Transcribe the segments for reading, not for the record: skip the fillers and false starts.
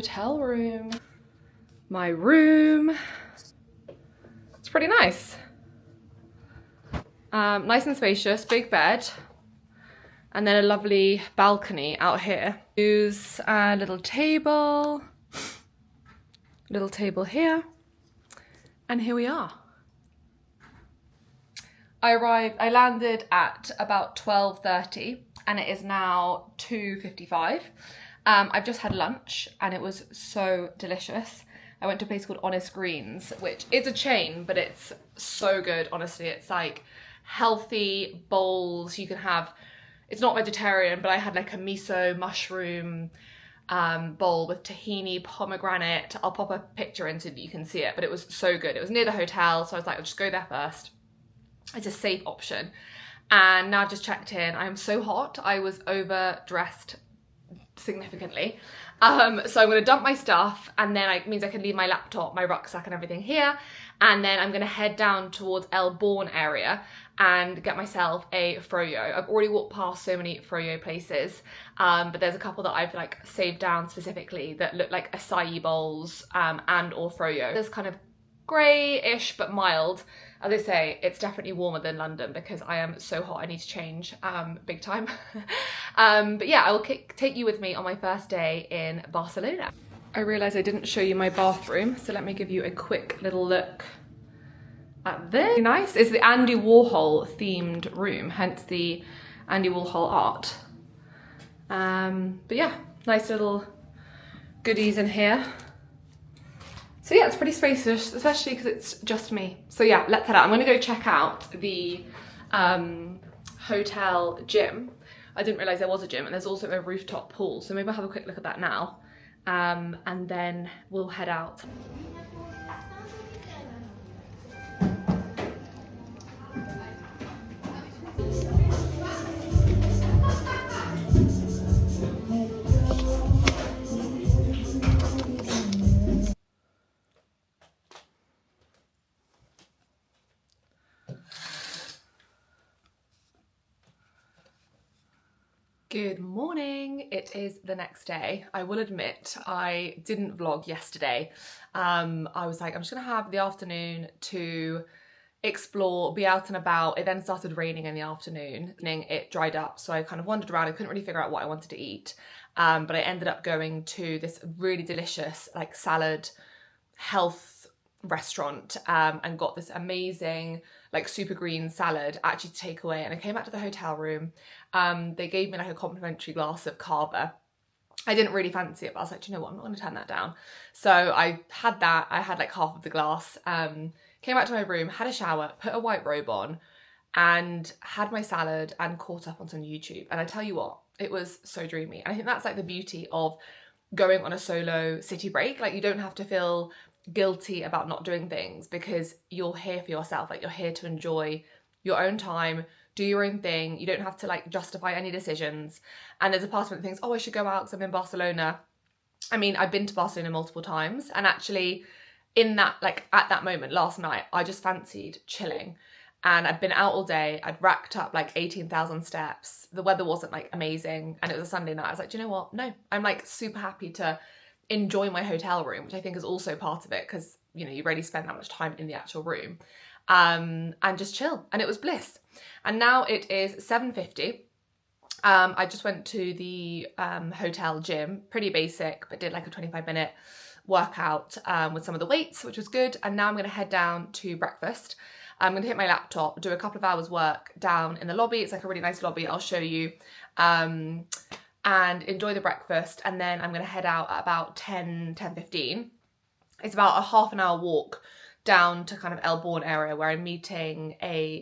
hotel room. My room. It's pretty nice. Nice and spacious, big bed. And then a lovely balcony out here. Use a little table here. And here we are. I landed at about 12:30 and it is now 2:55. I've just had lunch and it was so delicious. I went to a place called Honest Greens, which is a chain, but it's so good, honestly. It's like healthy bowls you can have. It's not vegetarian, but I had like a miso mushroom bowl with tahini, pomegranate. I'll pop a picture in so that you can see it, but it was so good. It was near the hotel, so I was like, I'll just go there first. It's a safe option. And now I've just checked in. I am so hot. I was overdressed significantly. So I'm going to dump my stuff, and then it means I can leave my laptop, my rucksack and everything here. And then I'm going to head down towards Elborn area and get myself a froyo. I've already walked past so many froyo places, but there's a couple that I've like saved down specifically that look like acai bowls and or froyo. There's kind of grey-ish but mild. As I say, it's definitely warmer than London because I am so hot. I need to change big time. But yeah, I will take you with me on my first day in Barcelona. I realised I didn't show you my bathroom, so let me give you a quick little look at this. Nice. It's the Andy Warhol themed room, hence the Andy Warhol art. But yeah, nice little goodies in here. So yeah, it's pretty spacious, especially because it's just me. So yeah, let's head out. I'm gonna go check out the hotel gym. I didn't realize there was a gym, and there's also a rooftop pool. So maybe I'll have a quick look at that now. And then we'll head out. Good morning, it is the next day. I will admit I didn't vlog yesterday. I was like, I'm just gonna have the afternoon to explore, be out and about. It then started raining in the afternoon. It dried up, so I kind of wandered around. I couldn't really figure out what I wanted to eat. But I ended up going to this really delicious like salad health restaurant and got this amazing like super green salad actually to take away. And I came back to the hotel room. They gave me like a complimentary glass of cava. I didn't really fancy it, but I was like, do you know what, I'm not going to turn that down. So I had that. I had like half of the glass. Came back to my room, had a shower, put a white robe on, and had my salad and caught up on some YouTube. And I tell you what, it was so dreamy. And I think that's like the beauty of going on a solo city break. Like you don't have to feel guilty about not doing things because you're here for yourself. Like you're here to enjoy your own time, do your own thing. You don't have to like justify any decisions. And there's a part of me that thinks, oh, I should go out because I'm in Barcelona. I mean, I've been to Barcelona multiple times, and actually in that, like at that moment last night, I just fancied chilling. And I'd been out all day. I'd racked up like 18,000 steps. The weather wasn't like amazing, and it was a Sunday night. I was like, do you know what? No, I'm like super happy to enjoy my hotel room, which I think is also part of it because, you know, you really spend that much time in the actual room, and just chill. And it was bliss. And now it is 7:50. I just went to the hotel gym, pretty basic, but did like a 25-minute workout with some of the weights, which was good. And now I'm going to head down to breakfast. I'm going to hit my laptop, do a couple of hours work down in the lobby. It's like a really nice lobby. I'll show you. And enjoy the breakfast, and then I'm going to head out at about 10:15. It's about a half an hour walk down to kind of Elborn area where I'm meeting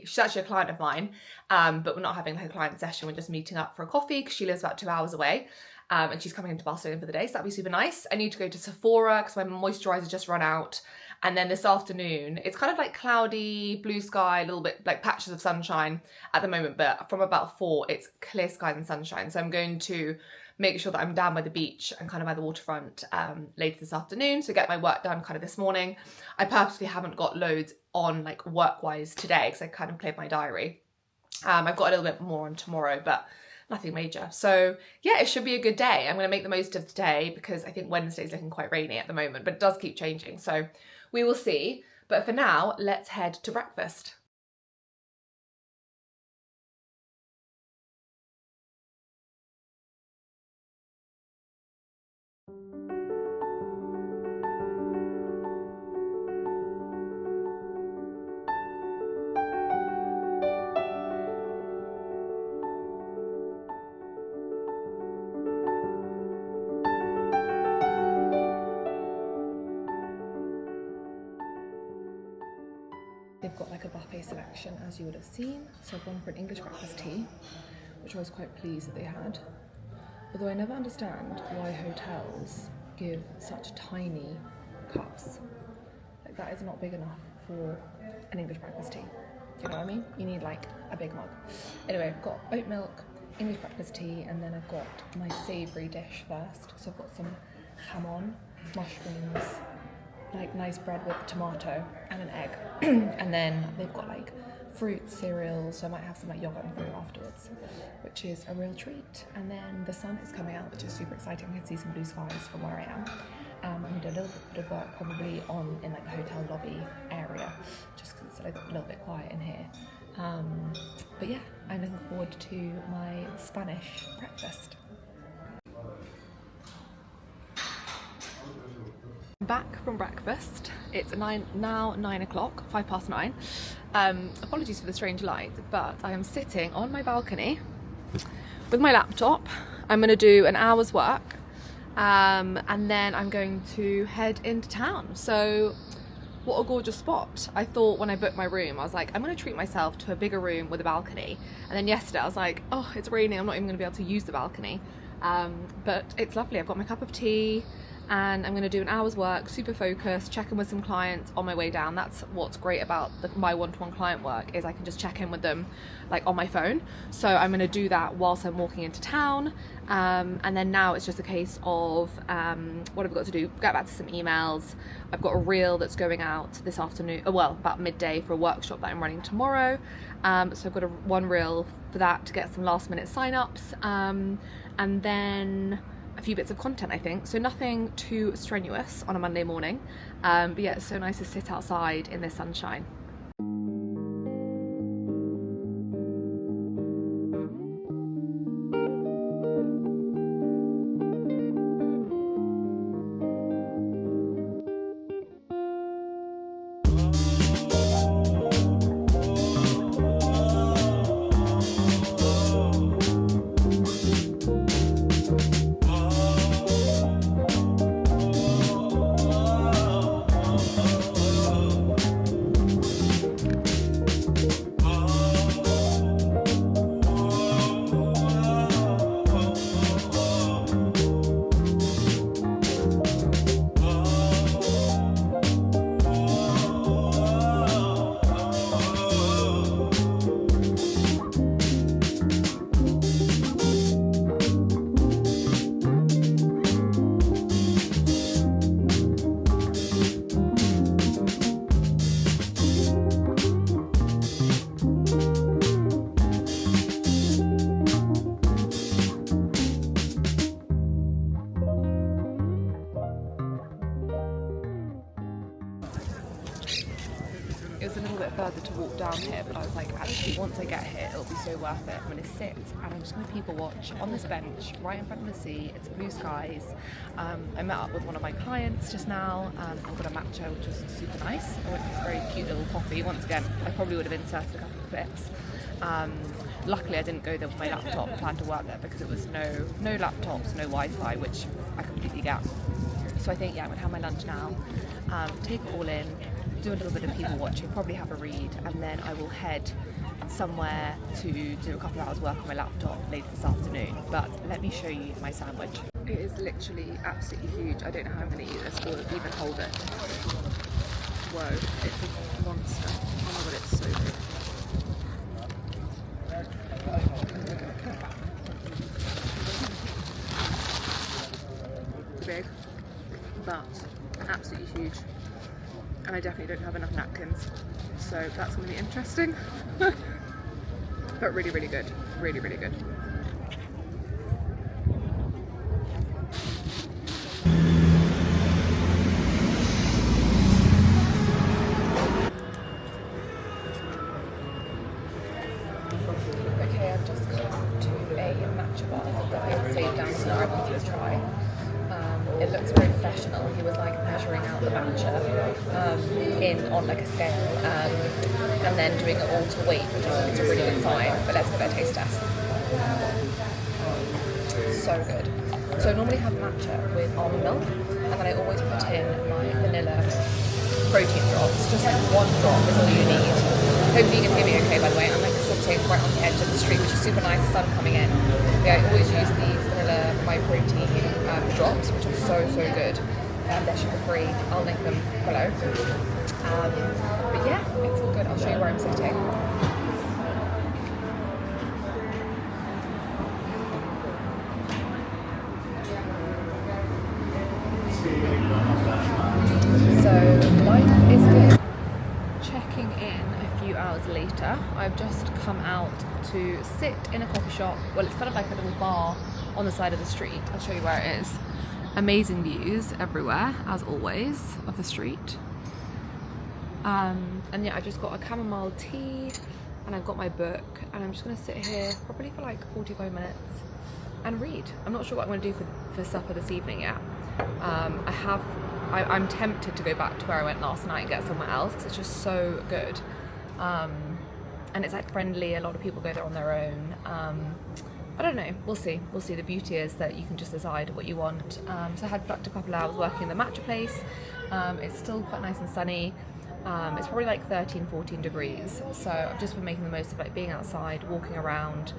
she's actually a client of mine, but we're not having like a client session, we're just meeting up for a coffee because she lives about 2 hours away, and she's coming into Barcelona for the day, so that'd be super nice. I need to go to Sephora because my moisturiser just run out. And then this afternoon, it's kind of like cloudy, blue sky, a little bit like patches of sunshine at the moment, but from about 4, it's clear skies and sunshine. So I'm going to make sure that I'm down by the beach and kind of by the waterfront later this afternoon. So get my work done kind of this morning. I purposely haven't got loads on like work-wise today because I kind of cleared my diary. I've got a little bit more on tomorrow, but nothing major. So yeah, it should be a good day. I'm going to make the most of today because I think Wednesday's looking quite rainy at the moment, but it does keep changing. So we will see. But for now, let's head to breakfast. They've got like a buffet selection, as you would have seen. So I've gone for an English breakfast tea, which I was quite pleased that they had. Although I never understand why hotels give such tiny cups. Like that is not big enough for an English breakfast tea. Do you know what I mean? You need like a big mug. Anyway, I've got oat milk, English breakfast tea, and then I've got my savoury dish first. So I've got some jamon, mushrooms, like nice bread with tomato and an egg. And then they've got like fruit, cereal, so I might have some like yogurt and fruit afterwards, which is a real treat. And then the sun is coming out, which is super exciting. I can see some blue skies from where I am. I'm going to do a little bit of work probably in like the hotel lobby area, just because it's a little bit quiet in here. But yeah, I'm looking forward to my Spanish breakfast. Back from breakfast. It's now 9 o'clock, 9:05. Apologies for the strange light, but I am sitting on my balcony with my laptop. I'm going to do an hour's work, and then I'm going to head into town. So what a gorgeous spot. I thought when I booked my room, I was like, I'm going to treat myself to a bigger room with a balcony. And then yesterday I was like, oh, it's raining, I'm not even going to be able to use the balcony. But it's lovely. I've got my cup of tea, and I'm going to do an hour's work, super focused, check in with some clients on my way down. That's what's great about my one-to-one client work, is I can just check in with them like on my phone. So I'm going to do that whilst I'm walking into town, and then now it's just a case of what I've got to do, get back to some emails. I've got a reel that's going out this afternoon, well, about midday, for a workshop that I'm running tomorrow. So I've got one reel for that to get some last minute sign-ups, and then a few bits of content, I think. So nothing too strenuous on a Monday morning, but yeah, it's so nice to sit outside in this sunshine. It was a little bit further to walk down here, but I was like, actually, once I get here, it'll be so worth it. I'm going to sit and I'm just going to people watch on this bench right in front of the sea. It's blue skies. I met up with one of my clients just now. I've got a matcha, which was super nice. I went for this very cute little coffee. Once again, I probably would have inserted a couple of clips. Luckily, I didn't go there with my laptop, planned to work there, because it was no laptops, no Wi-Fi, which I completely get. So I think, yeah, I'm going to have my lunch now, take it all in, do a little bit of people watching, probably have a read, and then I will head somewhere to do a couple of hours work on my laptop later this afternoon. But let me show you my sandwich. It is literally absolutely huge. I don't know how I'm going to eat this or even hold it. Whoa, it's a monster. Oh my god, it's so big. Big, but absolutely huge. And I definitely don't have enough napkins, so that's going to be interesting. But really, really good. Really, really good. Okay, I've just come to a matcha bar that I had saved down so I wanted to try. It looks very professional. He was like measuring out the matcha on like a scale and then doing it all to weight, which I think is a really good sign. But let's give it a taste test. So good. So I normally have matcha with almond milk, and then I always put in my vanilla protein drops. Just like one drop is all you need. Hopefully you can hear me okay, by the way. I'm like sitting right on the edge of the street, which is super nice, sun coming in. Yeah, I always use these vanilla my protein drops, which are so good. They're sugar free. I'll link them below. But yeah, it's all good. I'll show you where I'm sitting. So life is good. Checking in a few hours later, I've just come out to sit in a coffee shop. Well, it's kind of like a little bar on the side of the street. I'll show you where it is. Amazing views everywhere, as always, of the street. And yeah, I've just got a chamomile tea and I've got my book, and I'm just gonna sit here probably for like 45 minutes and read. I'm not sure what I'm gonna do for supper this evening yet. I'm tempted to go back to where I went last night and get somewhere else because it's just so good. And it's like friendly, a lot of people go there on their own. I don't know, we'll see. The beauty is that you can just decide what you want. So I had booked a couple of hours working in the Matcha place. It's still quite nice and sunny. It's probably like 13-14 degrees. So I've just been making the most of like being outside, walking around,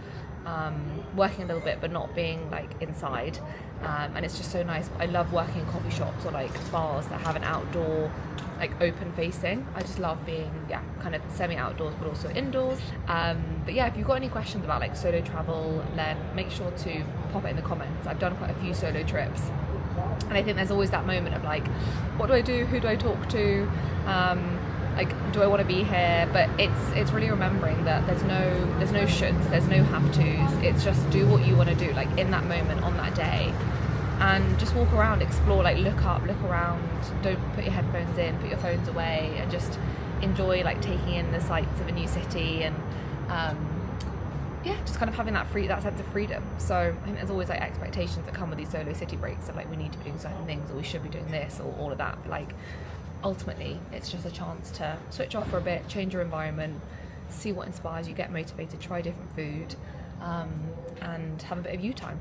working a little bit but not being like inside. And it's just so nice. I love working in coffee shops or like bars that have an outdoor, like open facing. I just love being, yeah, kind of semi outdoors but also indoors. But yeah, if you've got any questions about like solo travel, then make sure to pop it in the comments. I've done quite a few solo trips, and I think there's always that moment of like, what do I do? Who do I talk to? Like, do I want to be here? But it's really remembering that there's no shoulds, there's no have tos. It's just do what you want to do, like in that moment on that day, and just walk around, explore, like look up, look around. Don't put your headphones in, put your phones away, and just enjoy like taking in the sights of a new city, and yeah, just kind of having that sense of freedom. So I think there's always like expectations that come with these solo city breaks of like we need to be doing certain things, or we should be doing this, or all of that. But like ultimately it's just a chance to switch off for a bit, change your environment, see what inspires you, get motivated, try different food, and have a bit of you time.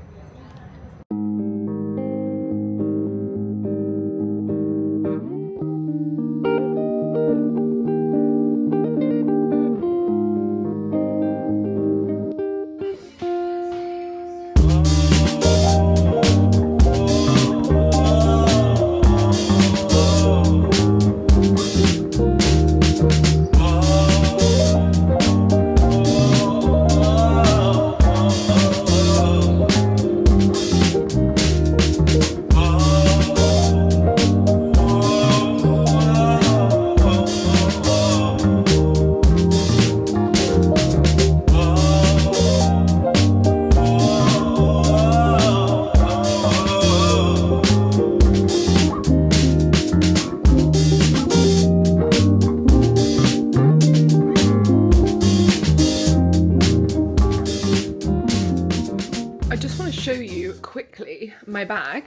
Show you quickly my bag,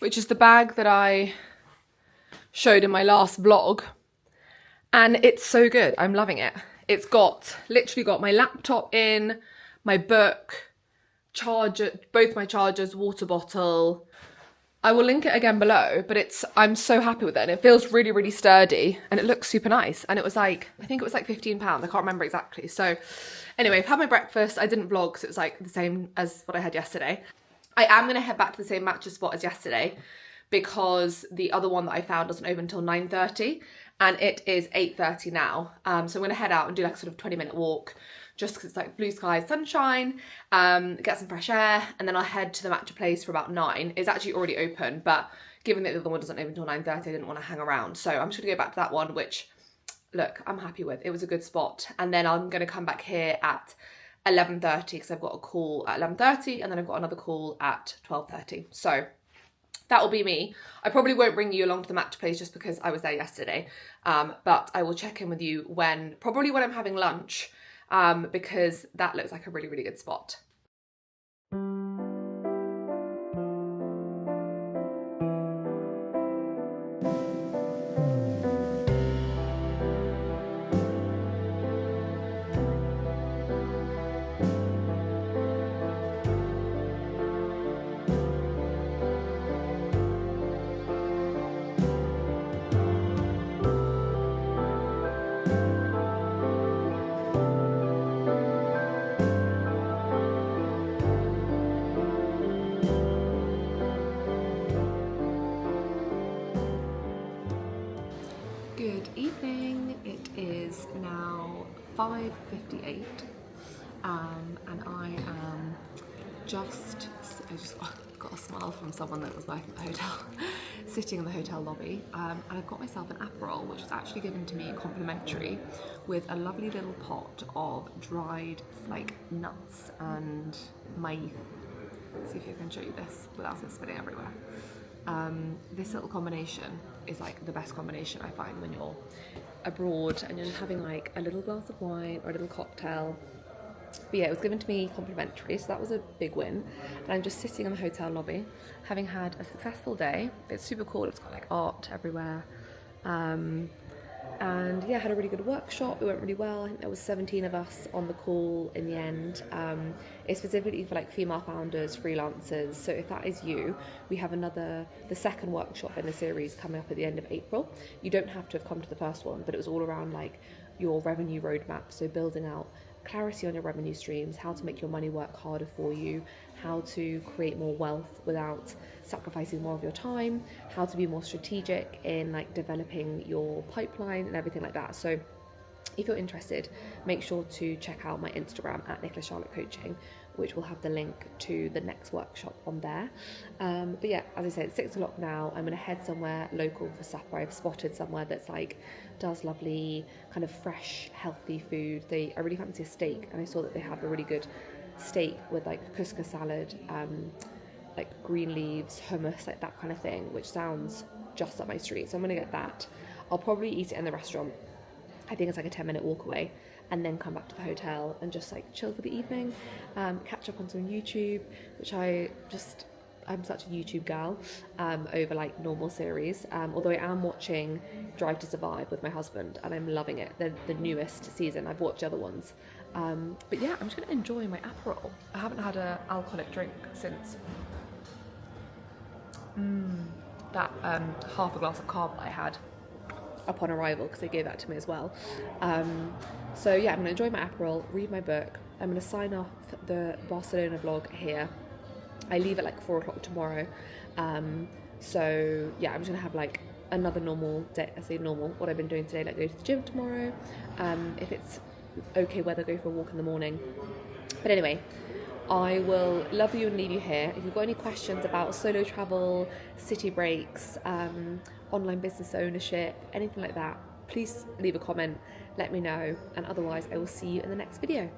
which is the bag that I showed in my last vlog, and it's so good. I'm loving it. It's literally got my laptop in, my book, charger, both my chargers, water bottle. I will link it again below, but I'm so happy with it, and it feels really, really sturdy, and it looks super nice. And it was like, I think it was like £15. I can't remember exactly. So anyway, I've had my breakfast. I didn't vlog, so it was like the same as what I had yesterday. I am going to head back to the same Matcha spot as yesterday because the other one that I found doesn't open until 9:30, and it is 8:30 now. So I'm going to head out and do like a sort of 20-minute walk, just because it's like blue skies, sunshine, get some fresh air, and then I'll head to the Matcha place for about 9. It's actually already open, but given that the other one doesn't open until 9:30, I didn't want to hang around. So I'm just going to go back to that one, which, look, I'm happy with. It was a good spot. And then I'm going to come back here at 11:30 because I've got a call at 11:30, and then I've got another call at 12:30. So that will be me. I probably won't bring you along to the Matcha place just because I was there yesterday, but I will check in with you probably when I'm having lunch, because that looks like a really, really good spot. Good evening, it is now 5:58 and I just got a smile from someone that was working at the hotel, sitting in the hotel lobby, and I've got myself an Aperol, which was actually given to me complimentary with a lovely little pot of dried like nuts and maïs. See if I can show you this without it spilling everywhere. This little combination is like the best combination I find when you're abroad and you're having like a little glass of wine or a little cocktail. But yeah, it was given to me complimentary, so that was a big win. And I'm just sitting in the hotel lobby, having had a successful day. It's super cool, it's got like art everywhere. And yeah, had a really good workshop. It went really well. I think there was 17 of us on the call in the end. It's specifically for like female founders, freelancers. So if that is you, we have the second workshop in the series coming up at the end of April. You don't have to have come to the first one, but it was all around like your revenue roadmap. So building out clarity on your revenue streams, how to make your money work harder for you, how to create more wealth without sacrificing more of your time, how to be more strategic in like developing your pipeline and everything like that. So if you're interested, make sure to check out my Instagram at Nicola Charlotte Coaching, which will have the link to the next workshop on there. But yeah, as I said, it's 6 o'clock now. I'm gonna head somewhere local for supper. I've spotted somewhere that's like does lovely kind of fresh, healthy food. I really fancy a steak, and I saw that they have a really good steak with like couscous salad, like green leaves, hummus, like that kind of thing, which sounds just up my street. So I'm gonna get that. I'll probably eat it in the restaurant. I think it's like a 10-minute walk away, and then come back to the hotel and just like chill for the evening, catch up on some YouTube, which I'm such a YouTube gal, over like normal series, although I am watching Drive to Survive with my husband and I'm loving it. The newest season. I've watched other ones, but yeah, I'm just gonna enjoy my Aperol. I haven't had an alcoholic drink since that half a glass of carb that I had upon arrival, because they gave that to me as well. So yeah, I'm gonna enjoy my Aperol, read my book. I'm gonna sign off the Barcelona vlog here. I leave at like 4 o'clock tomorrow. So yeah, I'm just gonna have like another normal day. I say normal, what I've been doing today, like go to the gym tomorrow. If it's okay weather, go for a walk in the morning. But anyway, I will love you and leave you here. If you've got any questions about solo travel, city breaks, online business ownership, anything like that, please leave a comment, let me know, and otherwise I will see you in the next video.